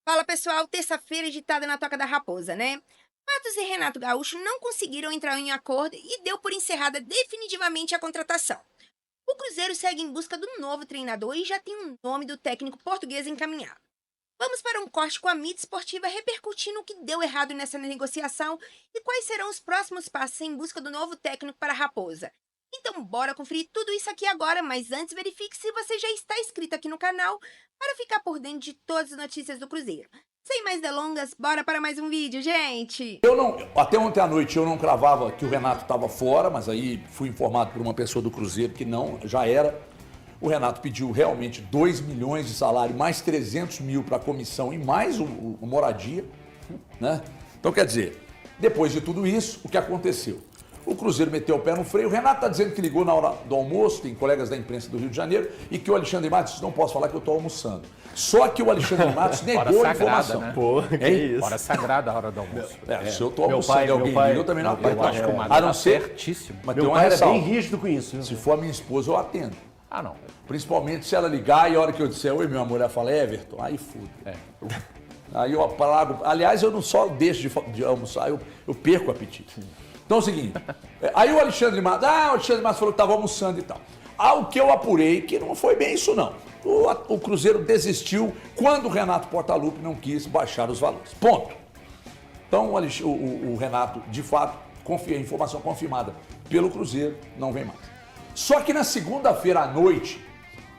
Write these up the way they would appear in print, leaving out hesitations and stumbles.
Fala pessoal, terça-feira agitada na Toca da Raposa, né? Matos e Renato Gaúcho não conseguiram entrar em acordo e deu por encerrada definitivamente a contratação. O Cruzeiro segue em busca do novo treinador e já tem o nome do técnico português encaminhado. Vamos para um corte com a mídia esportiva repercutindo o que deu errado nessa negociação e quais serão os próximos passos em busca do novo técnico para a Raposa. Então bora conferir tudo isso aqui agora, mas antes verifique se você já está inscrito aqui no canal para ficar por dentro de todas as notícias do Cruzeiro. Sem mais delongas, bora para mais um vídeo, gente! Até ontem à noite eu não cravava que o Renato estava fora, mas aí fui informado por uma pessoa do Cruzeiro que não, já era. O Renato pediu realmente 2 milhões de salário, mais 300 mil para a comissão e mais o moradia, né? Então quer dizer, depois de tudo isso, o que aconteceu? O Cruzeiro meteu o pé no freio. O Renato está dizendo que ligou na hora do almoço, tem colegas da imprensa do Rio de Janeiro, e que o Alexandre Matos disse, não posso falar que eu estou almoçando. Só que o Alexandre Matos negou a informação. Né? Pô, que isso? Hora sagrada a hora do almoço. Se eu estou almoçando e alguém liga, eu também não atendo. Eu acho que o A não ser, certíssimo. mas Meu tem uma pai era ressalva. bem rígido com isso. Se for a minha esposa, eu atendo. Ah, não. Principalmente se ela ligar e a hora que eu disser, oi, meu amor, ela fala, Everton, aí fude. Aí eu apago. Aliás, eu não só deixo de almoçar, eu perco o apetite. Então é o seguinte, aí o Alexandre Matos falou que estava almoçando e tal. Ao que eu apurei, que não foi bem isso não. O Cruzeiro desistiu quando o Renato Portaluppi não quis baixar os valores. Ponto. Então o Renato, de fato, informação confirmada pelo Cruzeiro, não vem mais. Só que na segunda-feira à noite,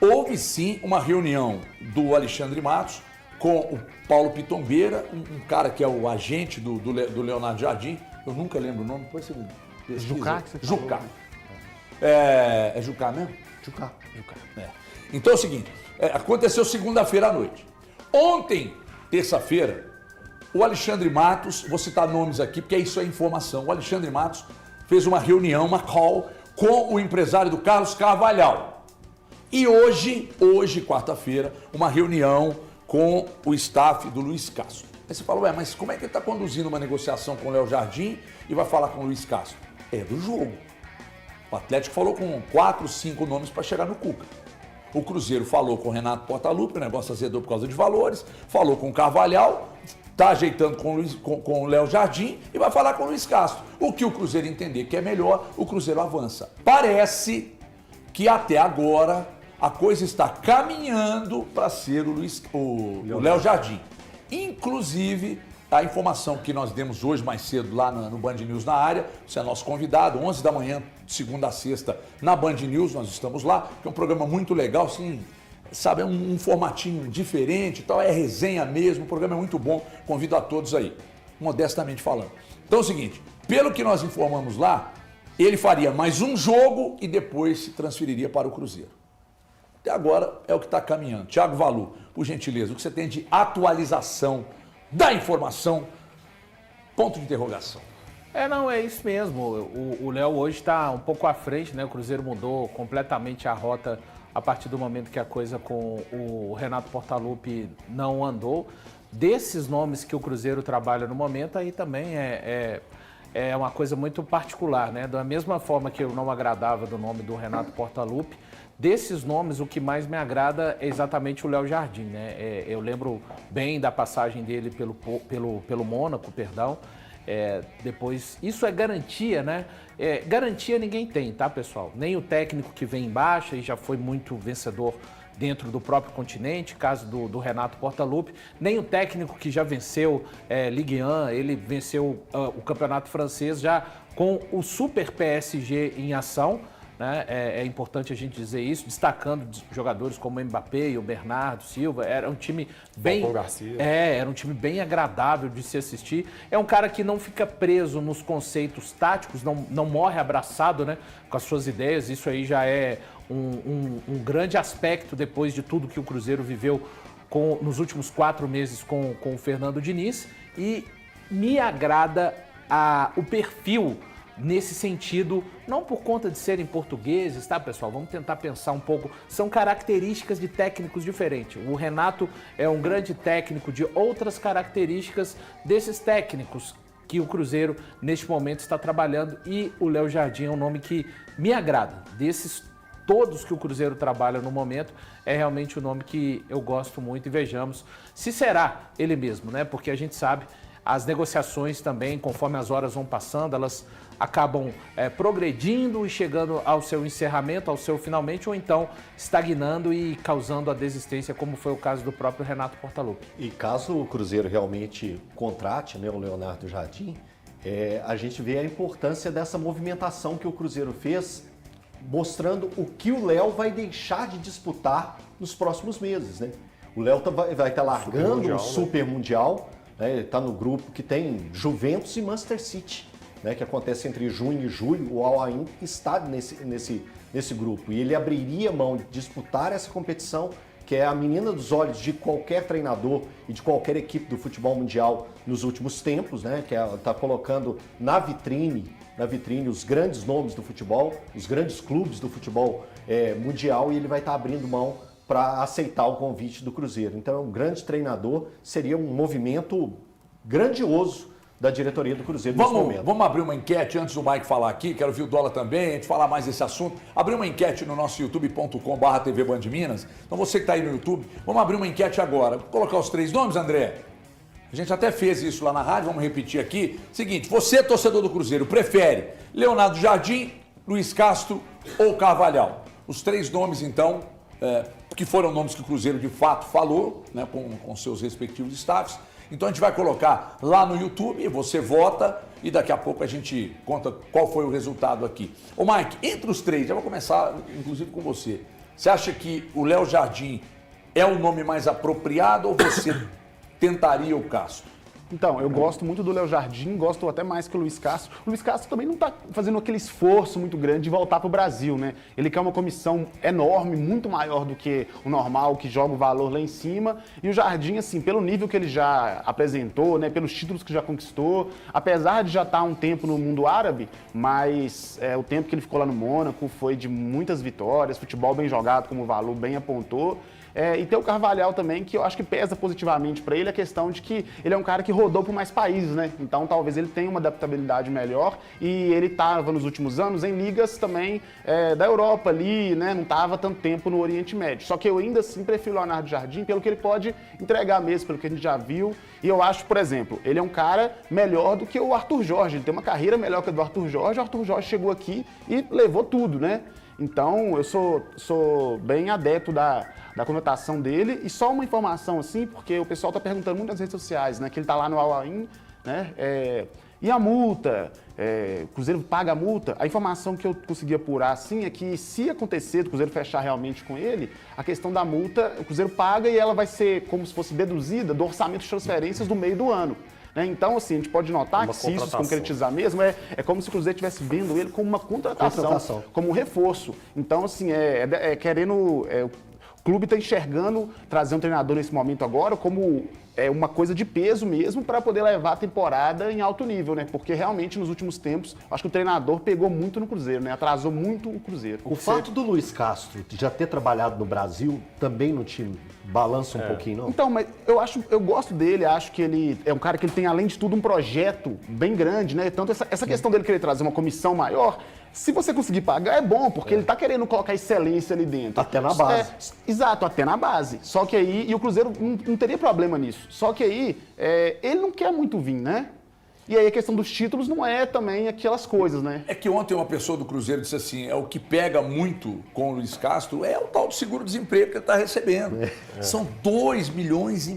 houve sim uma reunião do Alexandre Matos com o Paulo Pitombeira, um cara que é o agente do Leonardo Jardim. Eu nunca lembro o nome, depois você pesquisa. Jucá, que você Jucá. falou. É Jucá mesmo? Jucá. É. Então é o seguinte, aconteceu segunda-feira à noite. Ontem, terça-feira, o Alexandre Matos, vou citar nomes aqui porque isso é informação, o Alexandre Matos fez uma reunião, uma call, com o empresário do Carlos Carvalhal. E hoje, quarta-feira, uma reunião com o staff do Luiz Castro. Aí você fala, mas como é que ele está conduzindo uma negociação com o Léo Jardim e vai falar com o Luiz Castro? É do jogo. O Atlético falou com 4, 5 nomes para chegar no Cuca. O Cruzeiro falou com o Renato Portaluppi, o negócio azedou por causa de valores, falou com o Carvalhal, está ajeitando com o Léo Jardim e vai falar com o Luiz Castro. O que o Cruzeiro entender que é melhor, o Cruzeiro avança. Parece que até agora a coisa está caminhando para ser o Léo Jardim. Inclusive, a informação que nós demos hoje mais cedo lá no Band News na área, você é nosso convidado, 11 da manhã, segunda a sexta, na Band News, nós estamos lá, que é um programa muito legal, assim, sabe, é um formatinho diferente, tal, é resenha mesmo, o programa é muito bom, convido a todos aí, modestamente falando. Então é o seguinte, pelo que nós informamos lá, ele faria mais um jogo e depois se transferiria para o Cruzeiro. Até agora é o que está caminhando. Thiago Valu, por gentileza, o que você tem de atualização da informação? Ponto de interrogação. Não, é isso mesmo. O Léo hoje está um pouco à frente, né? O Cruzeiro mudou completamente a rota a partir do momento que a coisa com o Renato Portaluppi não andou. Desses nomes que o Cruzeiro trabalha no momento, aí também é uma coisa muito particular, né? Da mesma forma que eu não agradava do nome do Renato Portaluppi, desses nomes, o que mais me agrada é exatamente o Léo Jardim, né? Eu lembro bem da passagem dele pelo Mônaco, perdão. Depois, isso é garantia, né? Garantia ninguém tem, tá, pessoal? Nem o técnico que vem em baixa e já foi muito vencedor dentro do próprio continente, caso do Renato Portaluppi, nem o técnico que já venceu Ligue 1, ele venceu o campeonato francês já com o Super PSG em ação, né? É importante a gente dizer isso, destacando jogadores como o Mbappé e o Bernardo Silva. Era um time bem era um time bem agradável de se assistir. É um cara que não fica preso nos conceitos táticos, não morre abraçado, né, com as suas ideias. Isso aí já é um grande aspecto depois de tudo que o Cruzeiro viveu nos últimos 4 meses com o Fernando Diniz. E me agrada o perfil nesse sentido, não por conta de serem portugueses, tá, pessoal? Vamos tentar pensar um pouco. São características de técnicos diferentes. O Renato é um grande técnico de outras características desses técnicos que o Cruzeiro, neste momento, está trabalhando. E o Léo Jardim é um nome que me agrada. Desses todos que o Cruzeiro trabalha no momento, é realmente o nome que eu gosto muito e vejamos se será ele mesmo, né? Porque a gente sabe, as negociações também, conforme as horas vão passando, elas acabam progredindo e chegando ao seu encerramento, ao seu finalmente, ou então estagnando e causando a desistência, como foi o caso do próprio Renato Portaluppi. E caso o Cruzeiro realmente contrate, né, o Leonardo Jardim, a gente vê a importância dessa movimentação que o Cruzeiro fez, mostrando o que o Léo vai deixar de disputar nos próximos meses, né? O Léo vai estar largando o Super Mundial, né? Ele está no grupo que tem Juventus e Manchester City, né, que acontece entre junho e julho. O Al Ain está nesse grupo e ele abriria mão de disputar essa competição, que é a menina dos olhos de qualquer treinador e de qualquer equipe do futebol mundial nos últimos tempos, né, que está colocando na vitrine os grandes nomes do futebol, os grandes clubes do futebol mundial, e ele vai estar abrindo mão para aceitar o convite do Cruzeiro. Então é um grande treinador, seria um movimento grandioso da diretoria do Cruzeiro nesse momento. Vamos abrir uma enquete antes do Mike falar aqui, quero ouvir o Dola também, a gente falar mais desse assunto. Abrir uma enquete no nosso youtube.com/TV Band Minas. Então você que está aí no YouTube, vamos abrir uma enquete agora. Vou colocar os 3 nomes, André? A gente até fez isso lá na rádio, vamos repetir aqui. Seguinte, você, torcedor do Cruzeiro, prefere Leonardo Jardim, Luiz Castro ou Carvalhal? Os 3 nomes, então, que foram nomes que o Cruzeiro de fato falou, né, com seus respectivos staffs. Então a gente vai colocar lá no YouTube, você vota e daqui a pouco a gente conta qual foi o resultado aqui. Ô Mike, entre os 3, já vou começar inclusive com você. Você acha que o Léo Jardim é o nome mais apropriado ou você tentaria o Castro? Então, eu gosto muito do Léo Jardim, gosto até mais que o Luiz Castro. O Luiz Castro também não está fazendo aquele esforço muito grande de voltar para o Brasil, né? Ele quer uma comissão enorme, muito maior do que o normal, que joga o valor lá em cima. E o Jardim, assim, pelo nível que ele já apresentou, né, pelos títulos que já conquistou, apesar de já estar há um tempo no mundo árabe, mas o tempo que ele ficou lá no Mônaco foi de muitas vitórias, futebol bem jogado, como o Valor bem apontou. E tem o Carvalhal também, que eu acho que pesa positivamente para ele a questão de que ele é um cara que rodou por mais países, né? Então talvez ele tenha uma adaptabilidade melhor, e ele estava nos últimos anos em ligas também da Europa ali, né? Não estava tanto tempo no Oriente Médio. Só que eu ainda assim prefiro o Leonardo Jardim pelo que ele pode entregar mesmo, pelo que a gente já viu. E eu acho, por exemplo, ele é um cara melhor do que o Arthur Jorge, ele tem uma carreira melhor que a do Arthur Jorge. O Arthur Jorge chegou aqui e levou tudo, né? Então, eu sou bem adepto da conotação dele. E só uma informação assim, porque o pessoal está perguntando muito nas redes sociais, né? Que ele está lá no Al Ain, né? E a multa? O Cruzeiro paga a multa? A informação que eu consegui apurar, assim, é que se acontecer do Cruzeiro fechar realmente com ele, a questão da multa, o Cruzeiro paga e ela vai ser como se fosse deduzida do orçamento de transferências do meio do ano. Então, assim, a gente pode notar que se isso se concretizar mesmo, é como se o Cruzeiro estivesse vendo ele como uma contratação, como um reforço. Então, assim, o clube está enxergando trazer um treinador nesse momento agora como uma coisa de peso mesmo para poder levar a temporada em alto nível, né? Porque realmente nos últimos tempos, acho que o treinador pegou muito no Cruzeiro, né? Atrasou muito o Cruzeiro. O fato do Luiz Castro já ter trabalhado no Brasil também no time balança um pouquinho, não? Então, mas eu gosto dele, acho que ele é um cara que ele tem, além de tudo, um projeto bem grande, né? Tanto essa questão dele querer trazer uma comissão maior, se você conseguir pagar, é bom, porque ele tá querendo colocar excelência ali dentro. Até na base. Exato, até na base. Só que aí, e o Cruzeiro não teria problema nisso. Só que aí, ele não quer muito vir, né? E aí a questão dos títulos não é também aquelas coisas, né? É que ontem uma pessoa do Cruzeiro disse assim, o que pega muito com o Luiz Castro é o tal do seguro-desemprego que ele está recebendo. São 2,5 milhões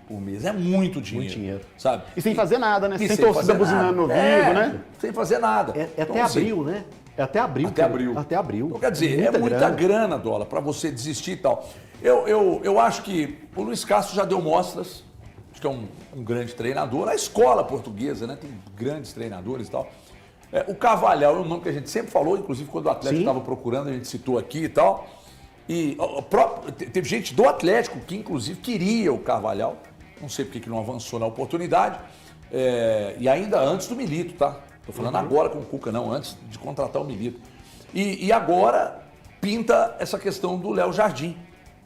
por mês. É muito dinheiro. Muito dinheiro. Sabe? E sem fazer nada, né? Sem torcida buzinando no ouvido, né? Sem fazer nada. Então, até abril, né? Até abril. Até abril. Então, quer dizer, muita grana, Dola, para você desistir e tal. Eu acho que o Luiz Castro já deu mostras, que é um grande treinador. A escola portuguesa, né? Tem grandes treinadores e tal. O Carvalhal é um nome que a gente sempre falou, inclusive quando o Atlético estava procurando, a gente citou aqui e tal. E teve gente do Atlético que, inclusive, queria o Carvalhal. Não sei porque que não avançou na oportunidade. E ainda antes do Milito, tá? Estou falando agora com o Cuca, não, antes de contratar o Milito. E agora pinta essa questão do Léo Jardim,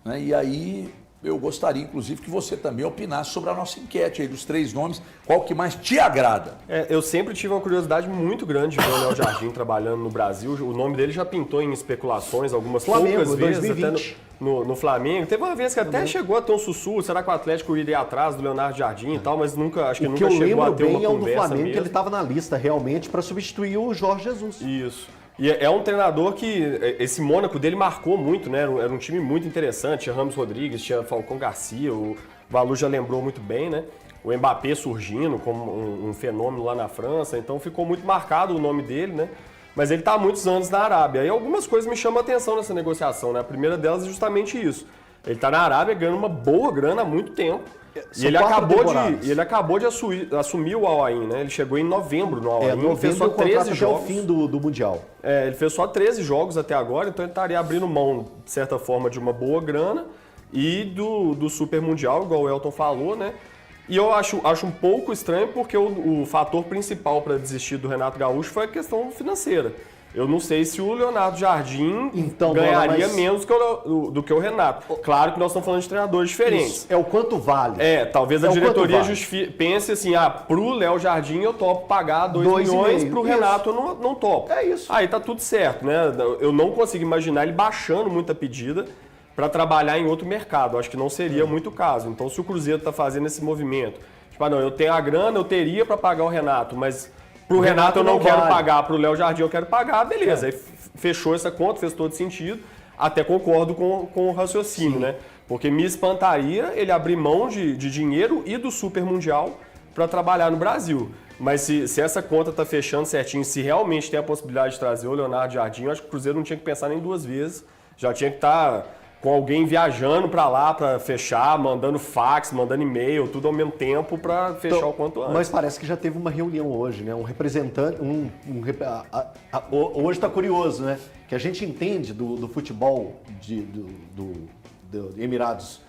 né? E aí eu gostaria, inclusive, que você também opinasse sobre a nossa enquete aí dos 3 nomes, qual que mais te agrada? Eu sempre tive uma curiosidade muito grande de ver o Léo Jardim trabalhando no Brasil. O nome dele já pintou em especulações algumas Flamengo, poucas vezes, 2020. até no Flamengo. Teve uma vez que até chegou a ter um sussurro, será que o Atlético iria atrás do Leonardo Jardim e tal, mas acho que nunca chegou a ter uma conversa é o do Flamengo, mesmo. que ele estava na lista realmente para substituir o Jorge Jesus. Isso. E é um treinador que, esse Mônaco dele marcou muito, né? Era um time muito interessante, tinha Ramos Rodrigues, tinha Falcão Garcia, o Valu já lembrou muito bem, né? O Mbappé surgindo como um fenômeno lá na França, então ficou muito marcado o nome dele, né? Mas ele está há muitos anos na Arábia. E algumas coisas me chamam a atenção nessa negociação, né? A primeira delas é justamente isso. Ele está na Arábia ganhando uma boa grana há muito tempo. E ele acabou de assumir o Al Ain, né? Ele chegou em novembro no Al Ain. Novembro, fez só 13 até jogos. o fim do Mundial. Ele fez só 13 jogos até agora, então ele estaria abrindo mão, de certa forma, de uma boa grana e do Super Mundial, igual o Elton falou, né? E eu acho um pouco estranho porque o fator principal para desistir do Renato Gaúcho foi a questão financeira. Eu não sei se o Leonardo Jardim ganharia menos do que o Renato. Claro que nós estamos falando de treinadores diferentes. Isso, é o quanto vale. Talvez a diretoria pense assim, pro Léo Jardim eu topo pagar 2 milhões, pro Renato eu não topo. É isso. Aí tá tudo certo, né? Eu não consigo imaginar ele baixando muita pedida para trabalhar em outro mercado. Acho que não seria muito o caso. Então, se o Cruzeiro está fazendo esse movimento, tipo, não, eu tenho a grana, eu teria para pagar o Renato, mas pro Renato eu não quero pagar, pro Léo Jardim eu quero pagar, beleza. Aí fechou essa conta, fez todo sentido. Até concordo com o raciocínio, né? Porque me espantaria ele abrir mão de dinheiro e do Super Mundial para trabalhar no Brasil. Mas se essa conta está fechando certinho, se realmente tem a possibilidade de trazer o Leonardo Jardim, eu acho que o Cruzeiro não tinha que pensar nem 2 vezes. Já tinha que estar com alguém viajando para lá para fechar, mandando fax, mandando e-mail, tudo ao mesmo tempo para fechar o quanto antes. Mas parece que já teve uma reunião hoje, né? Um representante, hoje está curioso, né? Que a gente entende do futebol do Emirados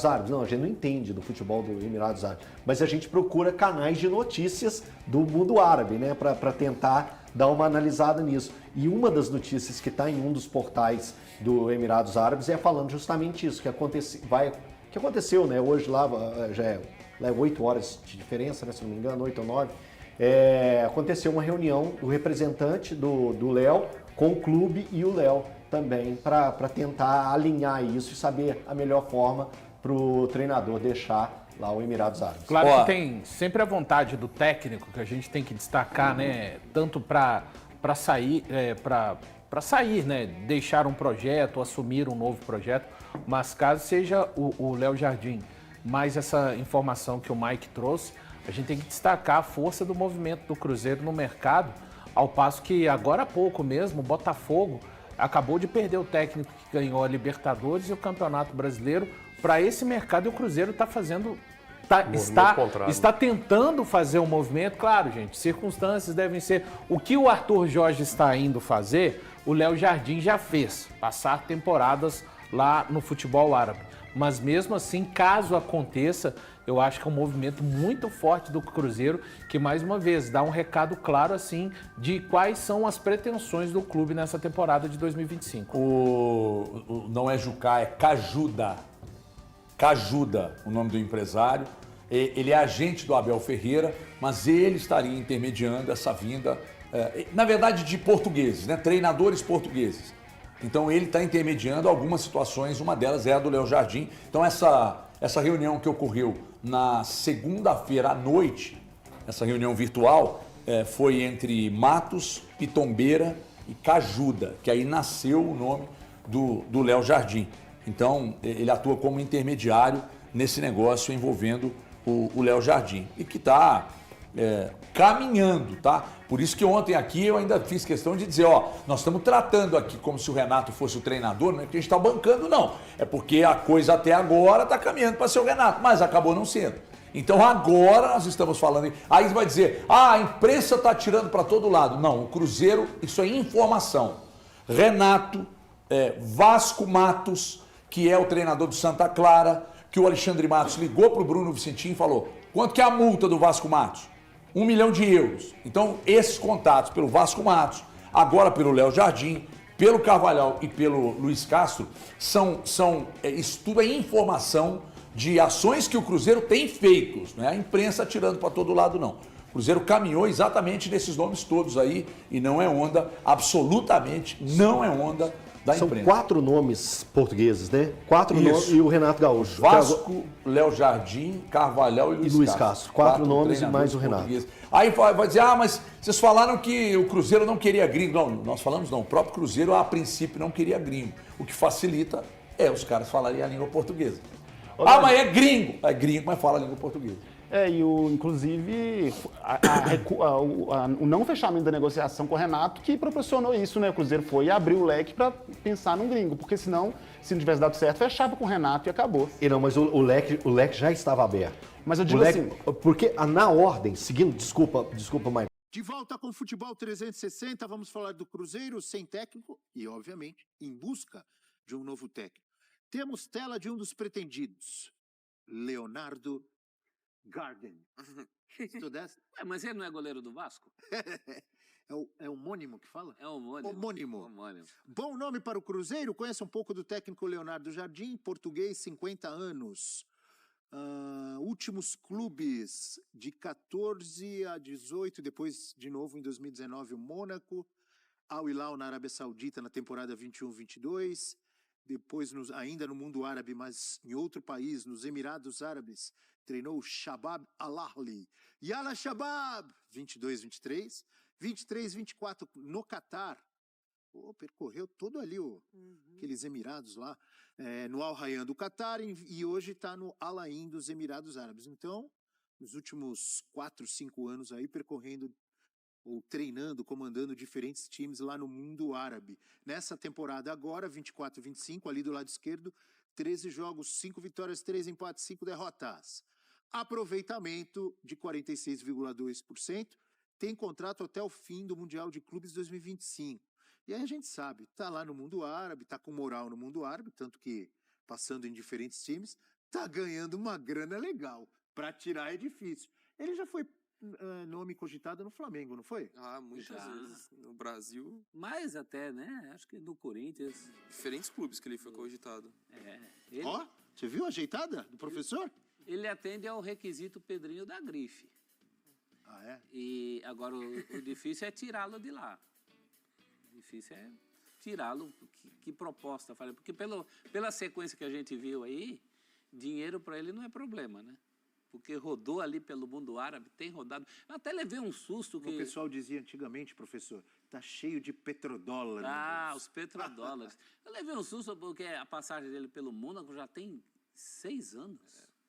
Árabes. Não, a gente não entende do futebol do Emirados Árabes, mas a gente procura canais de notícias do mundo árabe, né? Para tentar dar uma analisada nisso. E uma das notícias que está em um dos portais do Emirados Árabes é falando justamente isso, que aconteceu, né? Hoje lá já é 8 horas de diferença, né? Se não me engano, 8 ou 9. Aconteceu uma reunião do representante do Léo com o clube e o Léo também para tentar alinhar isso e saber a melhor forma para o treinador deixar lá o Emirados Árabes. Claro que tem sempre a vontade do técnico, que a gente tem que destacar, né? Tanto para sair, né? Deixar um projeto, assumir um novo projeto, mas caso seja o Léo Jardim, mais essa informação que o Mike trouxe, a gente tem que destacar a força do movimento do Cruzeiro no mercado, ao passo que agora há pouco mesmo, o Botafogo acabou de perder o técnico que ganhou a Libertadores e o Campeonato Brasileiro para esse mercado, e o Cruzeiro está tentando fazer um movimento. Claro, gente, circunstâncias devem ser. O que o Arthur Jorge está indo fazer, o Léo Jardim já fez, passar temporadas lá no futebol árabe. Mas mesmo assim, caso aconteça, eu acho que é um movimento muito forte do Cruzeiro, que mais uma vez dá um recado claro assim de quais são as pretensões do clube nessa temporada de 2025. Não é Jucá, é Cajuda. Cajuda, o nome do empresário. Ele é agente do Abel Ferreira, mas ele estaria intermediando essa vinda, na verdade, de portugueses, né? Treinadores portugueses. Então ele está intermediando algumas situações, uma delas é a do Léo Jardim. Então essa reunião que ocorreu na segunda-feira à noite, essa reunião virtual, foi entre Matos, Pitombeira e Cajuda, que aí nasceu o nome do Léo Jardim. Então ele atua como intermediário nesse negócio envolvendo o Léo Jardim e que está caminhando, tá? Por isso que ontem aqui eu ainda fiz questão de dizer, nós estamos tratando aqui como se o Renato fosse o treinador, não é que a gente está bancando, não. É porque a coisa até agora está caminhando para ser o Renato, mas acabou não sendo. Então agora nós estamos falando, aí você vai dizer, a imprensa está tirando para todo lado. Não, o Cruzeiro, isso é informação. Renato, Vasco Matos, que é o treinador do Santa Clara, que o Alexandre Matos ligou para o Bruno Vicentim e falou, quanto que é a multa do Vasco Matos? 1 milhão de euros. Então, esses contatos pelo Vasco Matos, agora pelo Léo Jardim, pelo Carvalhal e pelo Luiz Castro, estudo e informação de ações que o Cruzeiro tem feito. Não é a imprensa tirando para todo lado, não. O Cruzeiro caminhou exatamente nesses nomes todos aí e não é onda, absolutamente não é onda da São imprensa. 4 nomes portugueses, né? 4 Isso. nomes e o Renato Gaúcho. Vasco, Léo Jardim, Carvalhal e Luiz Castro. 4 nomes e mais treinadores o Renato. portugueses. Aí vai dizer, mas vocês falaram que o Cruzeiro não queria gringo. Não, nós falamos não. O próprio Cruzeiro, a princípio, não queria gringo. O que facilita é os caras falarem a língua portuguesa. Mas é gringo. É gringo, mas fala a língua portuguesa. Inclusive, o não fechamento da negociação com o Renato que proporcionou isso, né? O Cruzeiro foi e abriu o leque para pensar num gringo, porque senão, se não tivesse dado certo, fechava com o Renato e acabou. Não, mas o leque já estava aberto. Mas eu digo assim... Porque na ordem, seguindo, desculpa, Maicon. De volta com o Futebol 360, vamos falar do Cruzeiro sem técnico e, obviamente, em busca de um novo técnico. Temos tela de um dos pretendidos, Leonardo Garden. Estudesse? Mas ele não é goleiro do Vasco? É homônimo que fala? É homônimo. Homônimo. Bom nome para o Cruzeiro. Conheça um pouco do técnico Leonardo Jardim, português, 50 anos. Últimos clubes de 14 a 18, depois de novo em 2019 o Mônaco, Al Hilal na Arábia Saudita na temporada 21-22, depois ainda no mundo árabe, mas em outro país, nos Emirados Árabes, treinou o Shabab Al-Ahli. Yala Shabab! 22-23, 23-24 no Catar. Percorreu todo ali aqueles Emirados lá, no Al Rayyan do Catar, e hoje está no Al Ain dos Emirados Árabes. Então, nos últimos 4, 5 anos aí, percorrendo ou treinando, comandando diferentes times lá no mundo árabe. Nessa temporada agora, 24-25, ali do lado esquerdo, 13 jogos, 5 vitórias, 3 empates, 5 derrotas. Aproveitamento de 46,2%, tem contrato até o fim do Mundial de Clubes 2025. E aí a gente sabe, tá lá no mundo árabe, tá com moral no mundo árabe, tanto que passando em diferentes times, tá ganhando uma grana legal. Pra tirar é difícil. Ele já foi nome cogitado no Flamengo, não foi? Muitas vezes. No Brasil, Mais até, né? Acho que no Corinthians. diferentes clubes que ele foi cogitado. Ó, você viu a ajeitada do professor? Ele atende ao requisito Pedrinho da grife. E agora o difícil é tirá-lo de lá. O difícil é tirá-lo. Que proposta? Porque pela sequência que a gente viu aí, dinheiro para ele não é problema, né? Porque rodou ali pelo mundo árabe, tem rodado. Eu até levei um susto que... O pessoal dizia antigamente, professor, tá cheio de petrodólar. Os petrodólares. Eu levei um susto porque a passagem dele pelo Mônaco já tem 6 anos.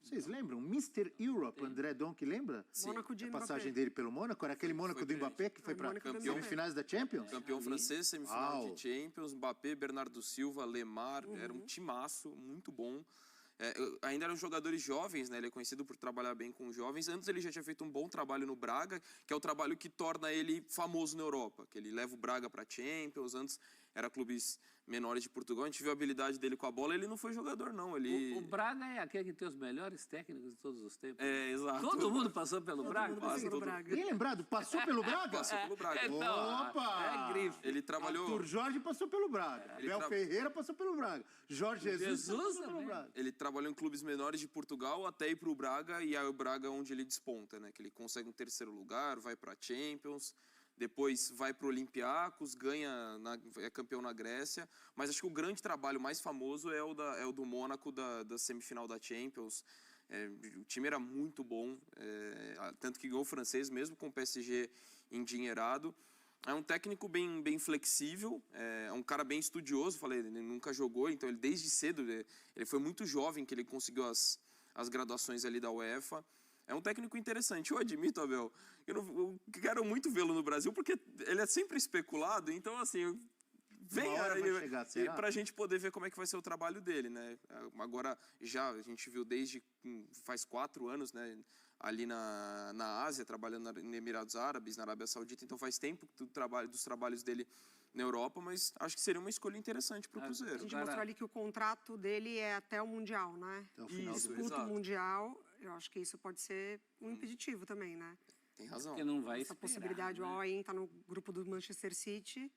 Vocês lembram? Mr. Europe, André Donk, lembra? Sim. Mônaco de A Mbappé. passagem dele pelo Mônaco, era aquele Mônaco do Mbappé que foi para Mônaco do campeão. Mbappé. semifinais da Champions? Campeão francês, semifinal Uau. de Champions, Mbappé, Bernardo Silva, Lemar, era um timaço, muito bom. Ainda eram jogadores jovens, né? Ele é conhecido por trabalhar bem com jovens. Antes ele já tinha feito um bom trabalho no Braga, que é o trabalho que torna ele famoso na Europa, que ele leva o Braga para Champions. Antes era clubes menores de Portugal. A gente viu a habilidade dele com a bola, ele não foi jogador não, ele... O Braga é aquele que tem os melhores técnicos de todos os tempos. Exato. Todo mundo passou pelo Braga? Passou pelo Braga. Bem lembrado, passou pelo Braga? Passou pelo Braga. Então, Opa! é grife. Ele trabalhou... Arthur Jorge passou pelo Braga. Ele Abel tra- Ferreira passou pelo Braga. Jorge Jesus passou pelo também. Braga. Ele trabalhou em clubes menores de Portugal até ir para o Braga, e aí o Braga é onde ele desponta, né? Que ele consegue um terceiro lugar, vai para Champions, depois vai para o Olympiacos, é campeão na Grécia, mas acho que o grande trabalho mais famoso é o do Mônaco, da semifinal da Champions. O time era muito bom, tanto que ganhou o francês mesmo com o PSG endinheirado. É um técnico bem flexível, é um cara bem estudioso, falei, ele nunca jogou, então ele desde cedo, ele foi muito jovem que ele conseguiu as graduações ali da UEFA. É um técnico interessante, eu admito, Abel, eu quero muito vê-lo no Brasil, porque ele é sempre especulado, então assim, vem Uma hora aí vai chegar, será? pra gente poder ver como é que vai ser o trabalho dele, né? Agora, a gente viu desde faz 4 anos, né? Ali na Ásia, trabalhando nos Emirados Árabes, na Arábia Saudita, então faz tempo dos trabalhos dele na Europa, mas acho que seria uma escolha interessante para o A Cruzeiro. gente mostrou ali que o contrato dele é até o Mundial, né? Até o final Isso, do Disputa o exato. Mundial, eu acho que isso pode ser um impeditivo também, né? Tem razão. Porque não vai Essa esperar, possibilidade, o né? Al Ain tá no grupo do Manchester City,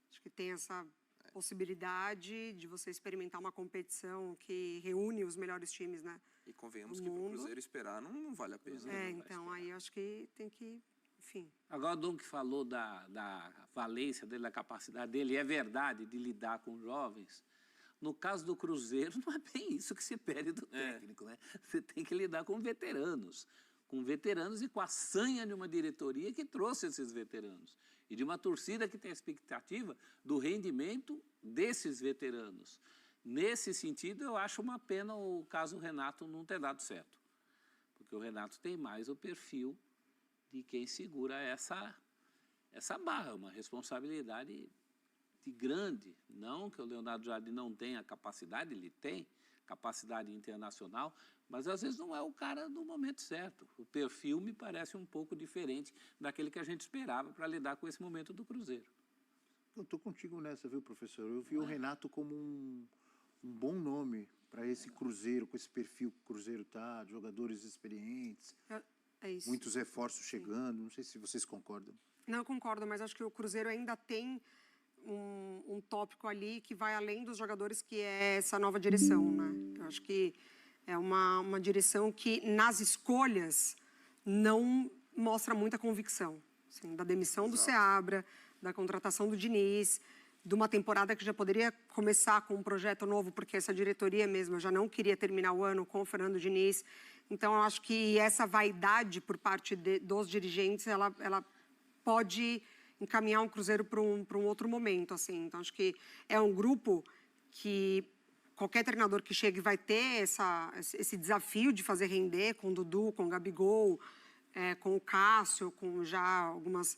acho que tem essa possibilidade de você experimentar uma competição que reúne os melhores times, né? E convenhamos que pro Cruzeiro esperar não vale a pena. Então aí acho que tem que, enfim. Agora o Dom que falou da valência dele, da capacidade dele, é verdade de lidar com jovens. No caso do Cruzeiro, não é bem isso que se pede do técnico, né? Você tem que lidar com veteranos e com a sanha de uma diretoria que trouxe esses veteranos e de uma torcida que tem a expectativa do rendimento desses veteranos. Nesse sentido, eu acho uma pena o caso Renato não ter dado certo, porque o Renato tem mais o perfil de quem segura essa barra, uma responsabilidade grande. Não que o Leonardo Jardim não tenha capacidade, ele tem capacidade internacional, mas às vezes não é o cara do momento certo. O perfil me parece um pouco diferente daquele que a gente esperava para lidar com esse momento do Cruzeiro. Eu estou contigo nessa, viu, professor? Eu vi o Renato como um bom nome para esse Cruzeiro, com esse perfil que o Cruzeiro tá, de jogadores experientes, É isso. muitos reforços chegando. Não sei se vocês concordam. Não, eu concordo, mas acho que o Cruzeiro ainda tem um tópico ali que vai além dos jogadores, que é essa nova direção, né? Eu acho que é uma direção que, nas escolhas, não mostra muita convicção. Assim, da demissão do Seabra, da contratação do Diniz, de uma temporada que já poderia começar com um projeto novo, porque essa diretoria mesmo já não queria terminar o ano com o Fernando Diniz. Então, eu acho que essa vaidade por parte dos dirigentes, ela pode encaminhar um Cruzeiro para um outro momento, assim. Então, acho que é um grupo que qualquer treinador que chegue vai ter esse desafio de fazer render com o Dudu, com o Gabigol, com o Cássio, com já algumas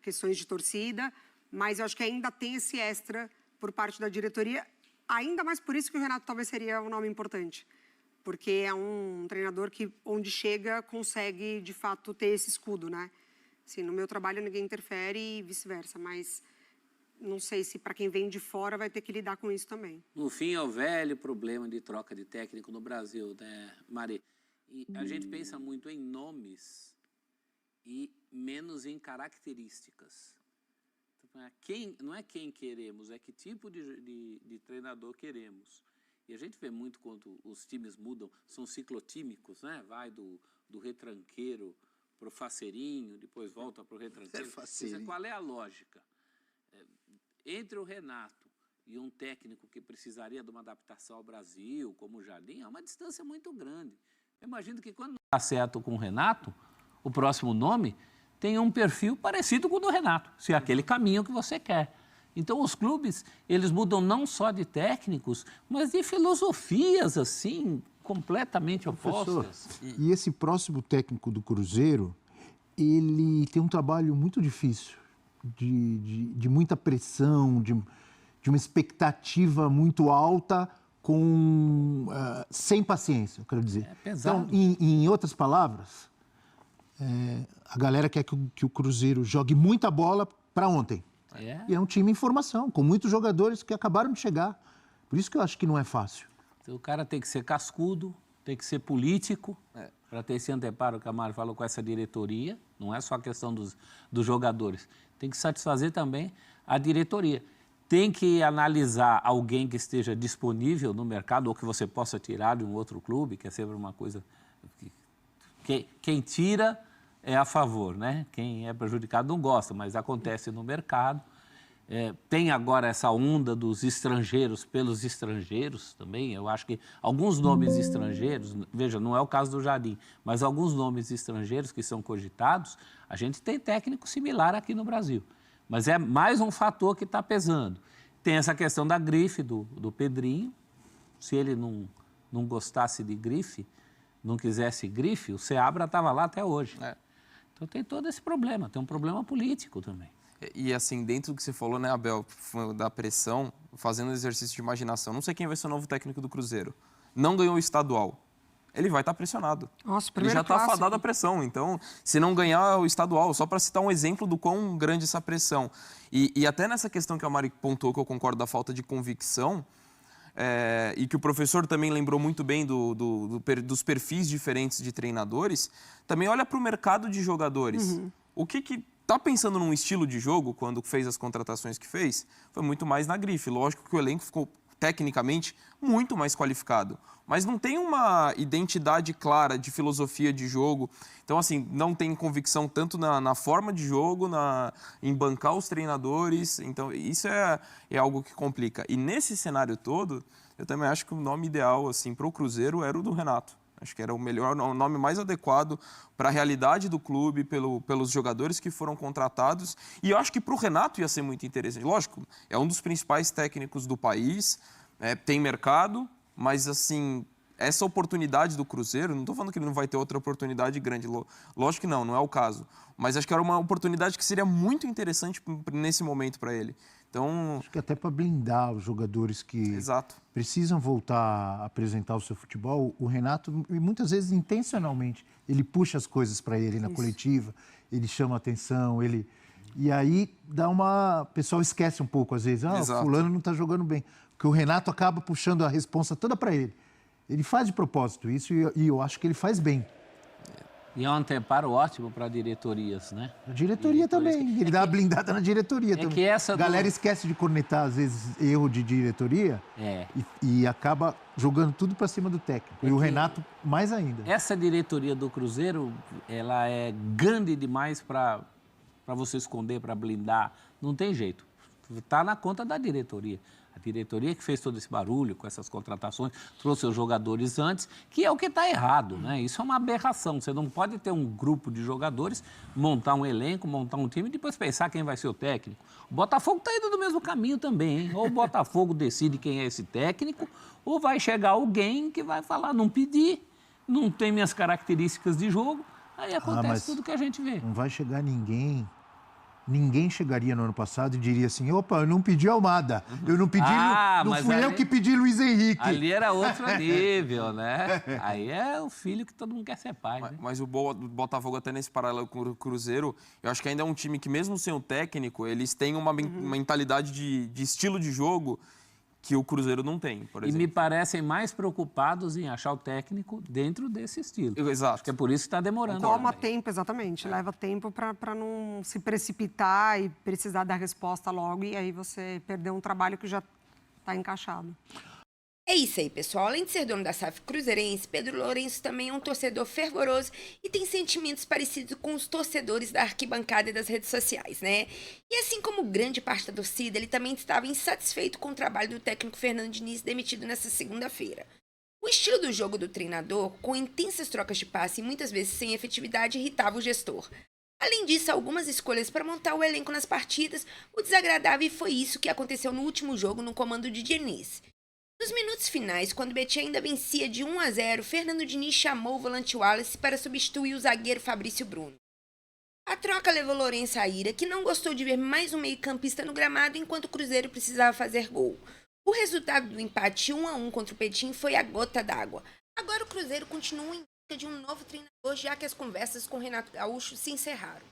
questões de torcida, mas eu acho que ainda tem esse extra por parte da diretoria, ainda mais por isso que o Renato talvez seria um nome importante, porque é um treinador que, onde chega, consegue, de fato, ter esse escudo, né? Assim, no meu trabalho ninguém interfere e vice-versa, mas não sei se para quem vem de fora vai ter que lidar com isso também. No fim, é o velho problema de troca de técnico no Brasil, né, Mari? E a gente pensa muito em nomes e menos em características. Então, não é quem queremos, é que tipo de treinador queremos. E a gente vê muito quando os times mudam, são ciclotímicos, né? Vai do retranqueiro para o faceirinho, depois volta para o retranqueiro. Qual é a lógica? Entre o Renato e um técnico que precisaria de uma adaptação ao Brasil, como o Jardim, é uma distância muito grande. Eu imagino que quando dá certo com o Renato, o próximo nome tem um perfil parecido com o do Renato, se é aquele caminho que você quer. Então, os clubes, eles mudam não só de técnicos, mas de filosofias, assim, completamente opostas. E esse próximo técnico do Cruzeiro, ele tem um trabalho muito difícil, de muita pressão, de uma expectativa muito alta, sem paciência, eu quero dizer. É pesado. Então, em outras palavras, a galera quer que o Cruzeiro jogue muita bola para ontem. E é um time em formação, com muitos jogadores que acabaram de chegar. Por isso que eu acho que não é fácil. Então, o cara tem que ser cascudo, tem que ser político, para ter esse anteparo que a Mari falou com essa diretoria. Não é só a questão dos jogadores. Tem que satisfazer também a diretoria. Tem que analisar alguém que esteja disponível no mercado ou que você possa tirar de um outro clube, que é sempre uma coisa... Quem tira é a favor, né? Quem é prejudicado não gosta, mas acontece no mercado. Tem agora essa onda dos estrangeiros pelos estrangeiros também. Eu acho que alguns nomes estrangeiros, veja, não é o caso do Jardim, mas alguns nomes estrangeiros que são cogitados, a gente tem técnico similar aqui no Brasil. Mas é mais um fator que está pesando. Tem essa questão da grife do Pedrinho. Se ele não gostasse de grife, não quisesse grife, o Seabra estava lá até hoje. Então tem todo esse problema, tem um problema político também. E assim, dentro do que você falou, né, Abel, da pressão, fazendo um exercício de imaginação, não sei quem vai ser o novo técnico do Cruzeiro. Não ganhou o estadual. Ele vai estar pressionado. Nossa, ele já está fadado à pressão. Então, se não ganhar o estadual, só para citar um exemplo do quão grande essa pressão. E até nessa questão que a Mari pontuou, que eu concordo, da falta de convicção, e que o professor também lembrou muito bem dos perfis diferentes de treinadores, também olha para o mercado de jogadores. O que tá pensando num estilo de jogo, quando fez as contratações que fez, foi muito mais na grife. Lógico que o elenco ficou, tecnicamente, muito mais qualificado. Mas não tem uma identidade clara de filosofia de jogo. Então, assim, não tem convicção tanto na forma de jogo, em bancar os treinadores. Então, isso é algo que complica. E nesse cenário todo, eu também acho que o nome ideal, assim, para o Cruzeiro era o do Renato. Acho que era o melhor, o nome mais adequado para a realidade do clube, pelos jogadores que foram contratados. E eu acho que para o Renato ia ser muito interessante. Lógico, é um dos principais técnicos do país, tem mercado, mas assim, essa oportunidade do Cruzeiro, não estou falando que ele não vai ter outra oportunidade grande, lógico que não é o caso. Mas acho que era uma oportunidade que seria muito interessante nesse momento para ele. Então, acho que até para blindar os jogadores que Exato. precisam voltar a apresentar o seu futebol, o Renato, muitas vezes intencionalmente, ele puxa as coisas para ele na coletiva, ele chama a atenção, e aí o pessoal esquece um pouco às vezes, Exato. fulano não está jogando bem, porque o Renato acaba puxando a responsa toda para ele. Ele faz de propósito isso e eu acho que ele faz bem. E é um anteparo ótimo para diretorias, né? A diretoria também. Ele dá uma blindada na diretoria também. Que essa a galera esquece de cornetar, às vezes, erro de diretoria e acaba jogando tudo para cima do técnico. E o Renato, mais ainda. Essa diretoria do Cruzeiro, ela é grande demais para você esconder, para blindar. Não tem jeito. Está na conta da diretoria. A diretoria que fez todo esse barulho com essas contratações, trouxe os jogadores antes, que é o que está errado, né? Isso é uma aberração. Você não pode ter um grupo de jogadores, montar um elenco, montar um time e depois pensar quem vai ser o técnico. O Botafogo está indo do mesmo caminho também, hein? Ou o Botafogo decide quem é esse técnico, ou vai chegar alguém que vai falar, não pedi, não tem minhas características de jogo, aí acontece tudo que a gente vê. Não vai chegar ninguém. Ninguém chegaria no ano passado e diria assim, opa, eu não pedi Almada, eu não pedi, não fui eu que pedi Luiz Henrique. Ali era outro nível, né? Aí é o filho que todo mundo quer ser pai, né? Mas o Botafogo, até nesse paralelo com o Cruzeiro, eu acho que ainda é um time que, mesmo sem o técnico, eles têm uma mentalidade de estilo de jogo que o Cruzeiro não tem, por exemplo. E me parecem mais preocupados em achar o técnico dentro desse estilo. Exato. Acho que é por isso que está demorando. Toma tempo, exatamente. Leva tempo para não se precipitar e precisar dar resposta logo. E aí você perder um trabalho que já está encaixado. É isso aí, pessoal. Além de ser dono da SAF cruzeirense, Pedro Lourenço também é um torcedor fervoroso e tem sentimentos parecidos com os torcedores da arquibancada e das redes sociais, né? E assim como grande parte da torcida, ele também estava insatisfeito com o trabalho do técnico Fernando Diniz, demitido nesta segunda-feira. O estilo do jogo do treinador, com intensas trocas de passe e muitas vezes sem efetividade, irritava o gestor. Além disso, algumas escolhas para montar o elenco nas partidas, o desagradável foi isso que aconteceu no último jogo no comando de Diniz. Nos minutos finais, quando o Betis ainda vencia de 1-0, Fernando Diniz chamou o volante Wallace para substituir o zagueiro Fabrício Bruno. A troca levou Lourenço à ira, que não gostou de ver mais um meio-campista no gramado enquanto o Cruzeiro precisava fazer gol. O resultado do empate 1-1 contra o Petim foi a gota d'água. Agora o Cruzeiro continua em busca de um novo treinador, já que as conversas com Renato Gaúcho se encerraram.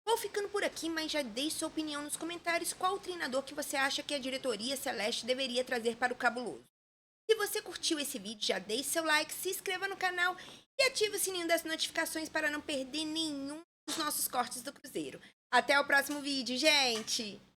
Vou ficando por aqui, mas já deixe sua opinião nos comentários qual o treinador que você acha que a diretoria celeste deveria trazer para o Cabuloso. Se você curtiu esse vídeo, já deixe seu like, se inscreva no canal e ative o sininho das notificações para não perder nenhum dos nossos cortes do Cruzeiro. Até o próximo vídeo, gente!